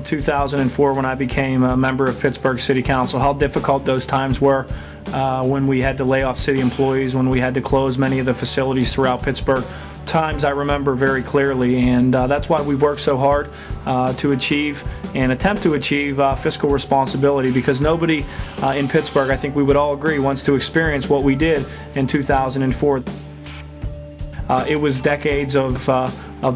in 2004 when I became a member of Pittsburgh City Council, how difficult those times were when we had to lay off city employees, when we had to close many of the facilities throughout Pittsburgh. Times I remember very clearly, and that's why we've worked so hard to achieve and attempt to achieve fiscal responsibility, because nobody in Pittsburgh, I think we would all agree, wants to experience what we did in 2004. It was decades of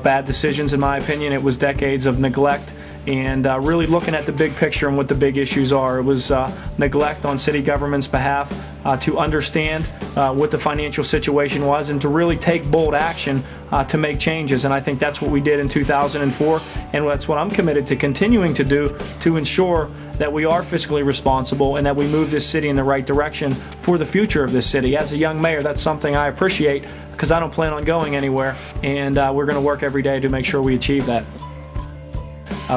bad decisions, in my opinion. It was decades of neglect and really looking at the big picture and what the big issues are. It was neglect on city government's behalf to understand what the financial situation was and to really take bold action to make changes. And I think that's what we did in 2004, and that's what I'm committed to continuing to do to ensure that we are fiscally responsible and that we move this city in the right direction for the future of this city. As a young mayor, that's something I appreciate because I don't plan on going anywhere, and we're going to work every day to make sure we achieve that.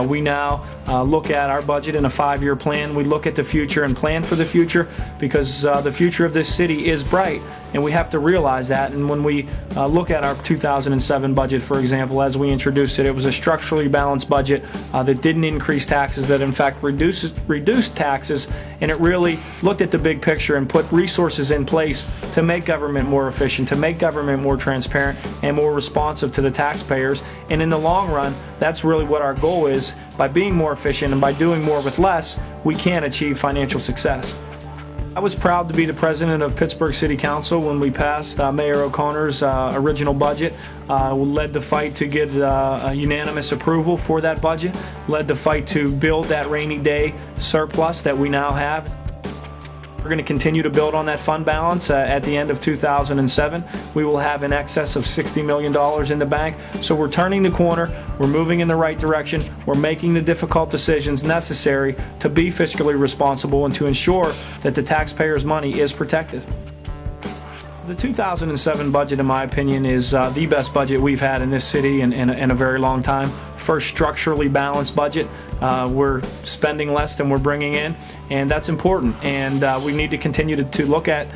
We now look at our budget in a 5-year plan. We look at the future and plan for the future because the future of this city is bright, and we have to realize that. And when we look at our 2007 budget, for example, as we introduced it, it was a structurally balanced budget that didn't increase taxes, that in fact reduced taxes, and it really looked at the big picture and put resources in place to make government more efficient, to make government more transparent and more responsive to the taxpayers. And in the long run, that's really what our goal is. By being more efficient and by doing more with less, we can achieve financial success. I was proud to be the president of Pittsburgh City Council when we passed Mayor O'Connor's original budget. Led the fight to get unanimous approval for that budget, led the fight to build that rainy day surplus that we now have. We're going to continue to build on that fund balance. At the end of 2007, we will have in excess of $60 million in the bank. So we're turning the corner, we're moving in the right direction, we're making the difficult decisions necessary to be fiscally responsible and to ensure that the taxpayers' money is protected. The 2007 budget, in my opinion, is the best budget we've had in this city in a very long time. First structurally balanced budget. We're spending less than we're bringing in, and that's important. And we need to continue to look at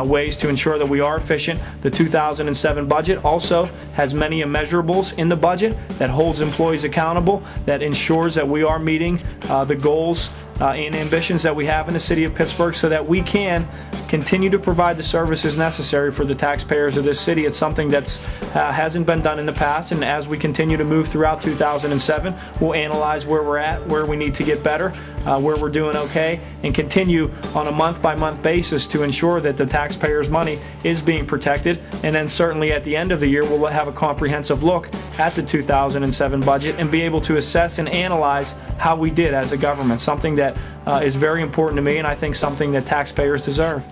ways to ensure that we are efficient. The 2007 budget also has many immeasurables in the budget that holds employees accountable, that ensures that we are meeting the goals and ambitions that we have in the City of Pittsburgh so that we can continue to provide the services necessary for the taxpayers of this city. It's something that hasn't been done in the past, and as we continue to move throughout 2007, we'll analyze where we're at, where we need to get better, where we're doing okay, and continue on a month-by-month basis to ensure that the taxpayers' money is being protected. And then certainly at the end of the year, we'll have a comprehensive look at the 2007 budget and be able to assess and analyze how we did as a government, something that is very important to me, and I think something that taxpayers deserve.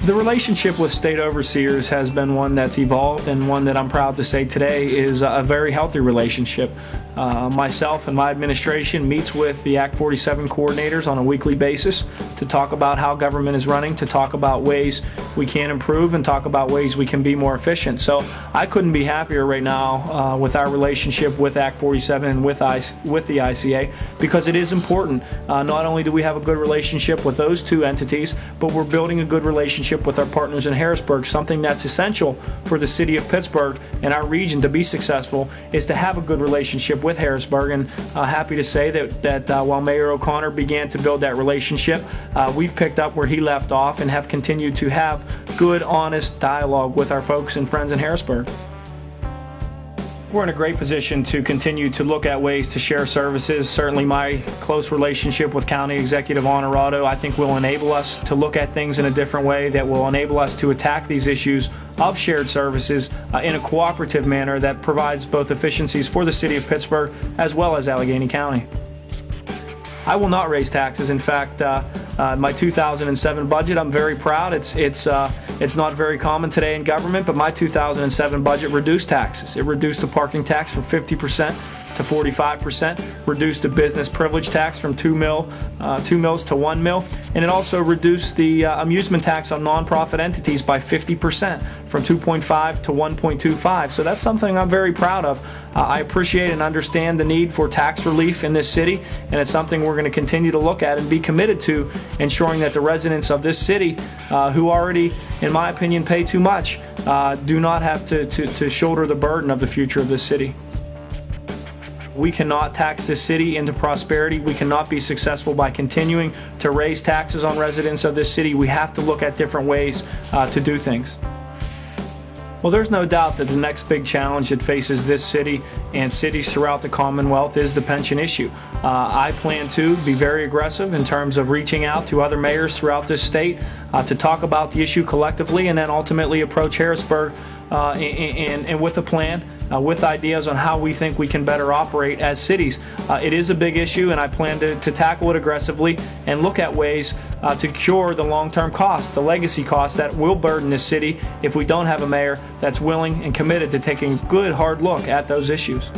The relationship with state overseers has been one that's evolved, and one that I'm proud to say today is a very healthy relationship. Myself and my administration meets with the Act 47 coordinators on a weekly basis to talk about how government is running, to talk about ways we can improve, and talk about ways we can be more efficient. So I couldn't be happier right now with our relationship with Act 47 and with the ICA, because it is important. Not only do we have a good relationship with those two entities, but we're building a good relationship with our partners in Harrisburg. Something that's essential for the City of Pittsburgh and our region to be successful is to have a good relationship with Harrisburg. And happy to say that while Mayor O'Connor began to build that relationship, we've picked up where he left off and have continued to have good, honest dialogue with our folks and friends in Harrisburg. We're in a great position to continue to look at ways to share services. Certainly my close relationship with County Executive Honorado, I think, will enable us to look at things in a different way, that will enable us to attack these issues of shared services in a cooperative manner that provides both efficiencies for the City of Pittsburgh as well as Allegheny County. I will not raise taxes. In fact, my 2007 budget, I'm very proud. It's not very common today in government, but my 2007 budget reduced taxes. It reduced the parking tax from 50% to 45%, reduced the business privilege tax from 2 mils to 1 mil, and it also reduced the amusement tax on nonprofit entities by 50%, from 2.5 to 1.25. So that's something I'm very proud of. I appreciate and understand the need for tax relief in this city, and it's something we're going to continue to look at and be committed to ensuring that the residents of this city, who already, in my opinion, pay too much, do not have to shoulder the burden of the future of this city. We cannot tax this city into prosperity. We cannot be successful by continuing to raise taxes on residents of this city. We have to look at different ways to do things. Well, there's no doubt that the next big challenge that faces this city and cities throughout the Commonwealth is the pension issue. I plan to be very aggressive in terms of reaching out to other mayors throughout this state to talk about the issue collectively, and then ultimately approach Harrisburg and with a plan, with ideas on how we think we can better operate as cities. It is a big issue, and I plan to tackle it aggressively and look at ways to cure the long-term costs, the legacy costs that will burden this city if we don't have a mayor that's willing and committed to taking a good hard look at those issues.